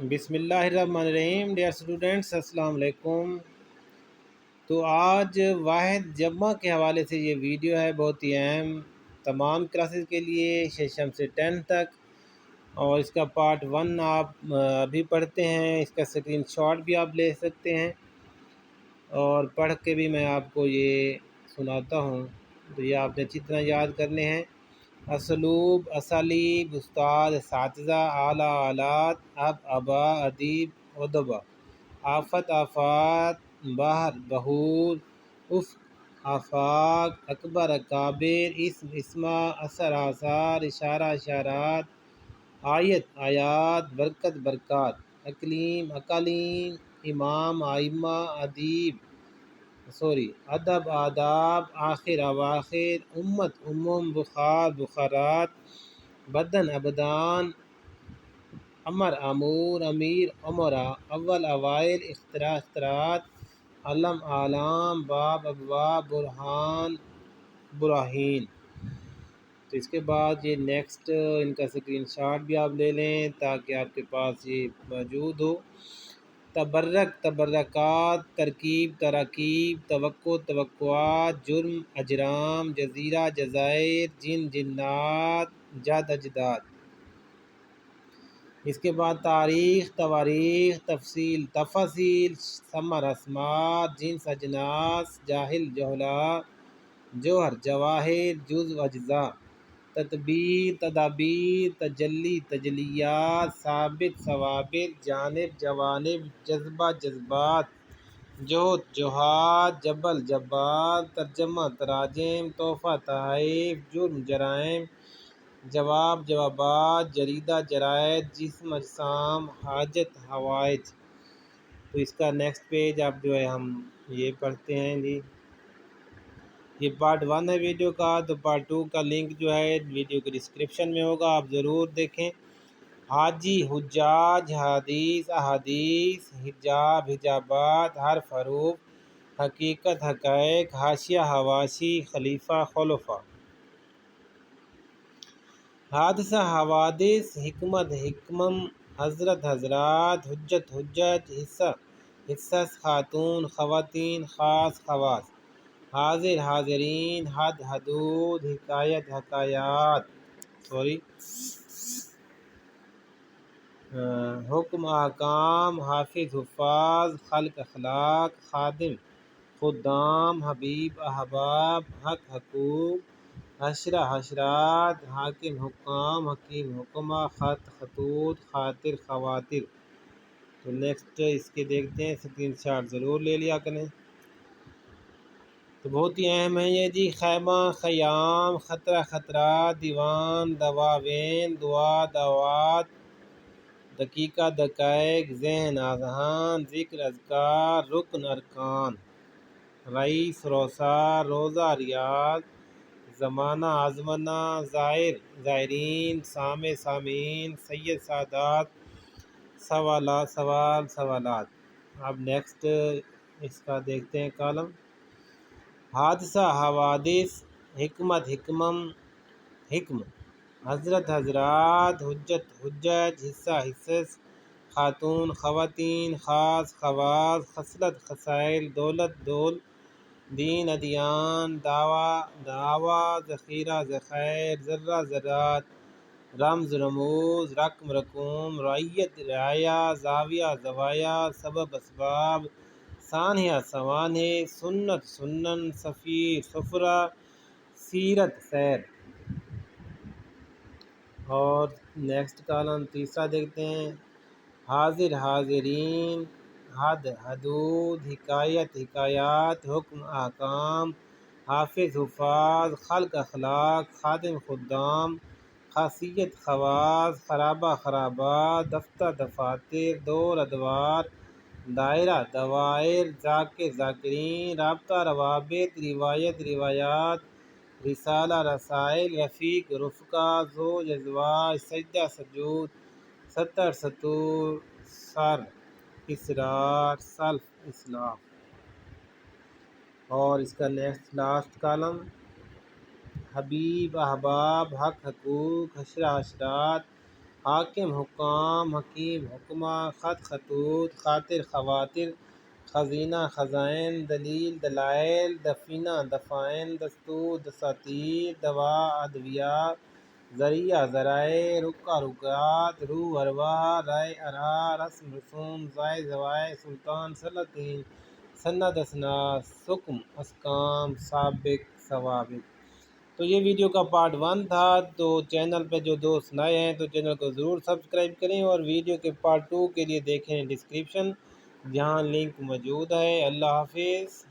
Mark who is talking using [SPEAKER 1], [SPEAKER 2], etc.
[SPEAKER 1] بسم اللہ الرحمن الرحیم ڈیئر اسٹوڈنٹس، السلام علیکم۔ تو آج واحد جمع کے حوالے سے یہ ویڈیو ہے، بہت ہی اہم تمام کلاسز کے لیے، سیشن سے 10 تک، اور اس کا پارٹ 1 آپ ابھی پڑھتے ہیں، اس کا اسکرین شاٹ بھی آپ لے سکتے ہیں اور پڑھ کے بھی میں آپ کو یہ سناتا ہوں، تو یہ آپ نے اچھی طرح یاد کرنے ہیں۔ اسلوب، اسالیب، استاد، اساتذہ، اعلیٰ، آلات، اب، ابا، ادیب، ادبا، آفت، آفات، بحر، بحور، افق، آفاق، اکبر، اکابر، اسم، اسما، اثر، آثار، اشارہ، اشارات، آیت، آیات، برکت، برکات، اقلیم، اقالیم، امام، ائمہ، ادب، آداب، آخر، اواخر، امت، بخار، بخارات، بدن، ابدان، امر، امور، امیر، امرا، اول، اوائل، اختراع، اختراعات، علم، اعلام، باب، ابواب، برہان، براہین۔ تو اس کے بعد یہ نیکسٹ ان کا اسکرین شاٹ بھی آپ لے لیں تاکہ آپ کے پاس یہ موجود ہو۔ تبرک، تبرکات، ترکیب، تراکیب، توقع، توقعات، جرم، اجرام، جزیرہ، جزائر، جن، جنات، جد، اجداد۔ اس کے بعد تاریخ، تواریخ، تفصیل، تفاصیل، ثمر، ثمار، جنس، اجناس، جاہل، جہلاء، جوہر، جواہر، جزو، اجزاء، تدبیر، تدابیر، تجلی، تجلیات، ثابت، ثوابت، جانب، جوانب، جذبہ، جذبات، جہد، جہاد، جبل، جبال، ترجمہ، تراجم، تحفہ، تحائف، جرم، جرائم، جواب، جوابات، جریدہ، جرائد، جسم، اجسام، حاجت، حوائج۔ تو اس کا نیکسٹ پیج آپ جو ہے ہم یہ پڑھتے ہیں جی۔ یہ پارٹ 1 ہے ویڈیو کا، تو پارٹ 2 کا لنک جو ہے ویڈیو کے ڈسکرپشن میں ہوگا، آپ ضرور دیکھیں۔ حاجی، حجاج، حدیث، احادیث، حجاب، حجابات، حرف، حروف، حقیقت، حقائق، حاشیہ، حواشی، خلیفہ، خلفاء۔ حادثہ، حوادث، حکمت، حکمم، حضرت، حضرات، حجت، حجج، حصہ، حصص، خاتون، خواتین، خاص، خواص، حاضر، حاضرین، حد، حدود، حکایت، حکایات، حکم، احکام، حافظ، حفاظ، خلق، اخلاق، خادم، خدام، حبیب، احباب، حق، حقوق، حشرہ، حشرات، حاکم، حکام، حکیم، حکمہ، خط، خطوط، خاطر، خواتر۔ تو نیکسٹ اس کے دیکھتے ہیں، اسکرین شاٹ ضرور لے لیا کریں۔ تو بہت ہی اہم ہے یہ جی۔ خیمہ، خیام، خطرہ، خطرات، دیوان، دواوین، دعا، دعوات، دقیقہ، دقائق، ذہن، اذہان، ذکر، اذکار، رکن، ارکان، رئیس، روسا، روزہ، ریاض، زمانہ، آزمانہ، زائر، زائرین، سامع، سامعین، سید، سادات، سوالات، سوال، سوالات۔ اب نیکسٹ اس کا دیکھتے ہیں کالم۔ حادثہ، حوادث، حکمت، حکمم، حکم، حضرت، حضرات، حجت، حجج، حصہ، حصص، خاتون، خواتین، خاص، خواص، خصلت، خصائل، دولت، دول، دین، ادیان، دعویٰ، دعاوی، ذخیرہ، ذخائر، ذرہ، ذرات، رمز، رموز، رقم، رقوم، رعیت، رعایا، زاویہ، زوایا، سبب، اسباب، سانحہ، سوانح، سنت، سنن، سفیر، سفرہ، سیرت، سیر۔ اور نیکسٹ کالم تیسرا دیکھتے ہیں۔ حاضر، حاضرین، حد، حدود، حکایت، حکایات، حکم، احکام، حافظ، حفاظ، خلق، اخلاق، خادم، خدام، خاصیت، خواص، خرابہ، خرابات، دفتر، دفاتر، دور، ادوار، دائرہ، دوائر، ذاکر، ذاکرین، رابطہ، روابط، روایت، روایات، رسالہ، رسائل، رفیق، رفقا، زوج، ازواج، سجدہ، سجود، سطر، سطور، سر، اسرار، سلف، اسلاف۔ اور اس کا نیکسٹ لاسٹ کالم۔ حبیب، احباب، حق، حقوق، حشرہ، حشرات، حاکم حکام، حکیم حکمہ، خط خطوط، خاطر خواتر، خزینہ خزائن، دلیل دلائل، دفینہ دفائن، دستور دساتیر، دوا ادویات، ذریعہ ذرائع، رکا رکات، روح ارواح، رائے آراء، رسم رسوم، زائد زوائد، سلطان سلاطین، سند اسناد، حکم احکام، سابق ثوابت۔ تو یہ ویڈیو کا پارٹ 1 تھا۔ تو چینل پہ جو دوست نئے ہیں تو چینل کو ضرور سبسکرائب کریں، اور ویڈیو کے پارٹ 2 کے لیے دیکھیں ڈسکرپشن، جہاں لنک موجود ہے۔ اللہ حافظ۔